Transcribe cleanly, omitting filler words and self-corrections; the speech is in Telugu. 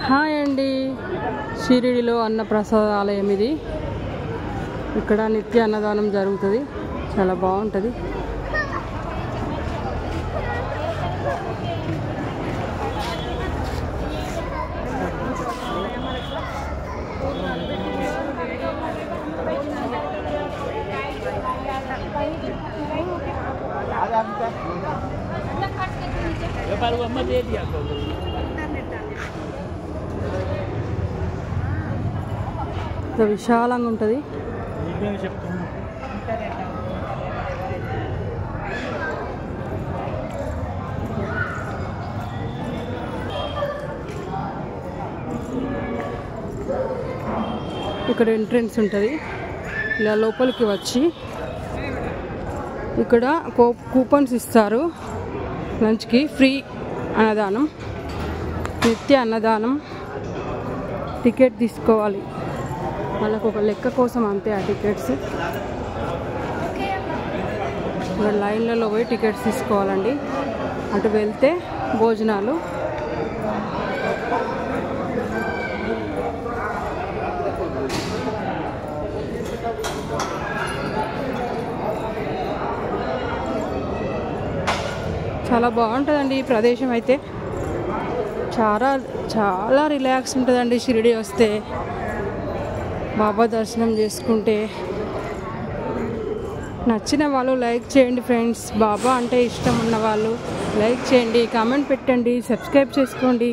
హాయ్ అండి, షిరిడిలో అన్నప్రసాద ఆలయం ఇది. ఇక్కడ నిత్య అన్నదానం జరుగుతుంది, చాలా బాగుంటుంది. విశాలంగా ఉంటుంది. ఇక్కడ ఎంట్రన్స్ ఉంటుంది. ఇలా లోపలికి వచ్చి ఇక్కడ కూపన్స్ ఇస్తారు. లంచ్కి ఫ్రీ అన్నదానం, నిత్య అన్నదానం. టికెట్ తీసుకోవాలి, వాళ్ళకు ఒక లెక్క కోసం అంతే ఆ టికెట్స్. ఇక్కడ లైన్లలో పోయి టికెట్స్ తీసుకోవాలండి. అటు వెళ్తే భోజనాలు. చాలా బాగుంటుందండి ఈ ప్రదేశం అయితే. చాలా చాలా రిలాక్స్ ఉంటుందండి షిరిడి వస్తే, బాబా దర్శనం చేసుకుంటే. నచ్చిన వాళ్ళు లైక్ చేయండి ఫ్రెండ్స్. బాబా అంటే ఇష్టం ఉన్న వాళ్ళు లైక్ చేయండి, కామెంట్ పెట్టండి, సబ్స్క్రైబ్ చేసుకోండి.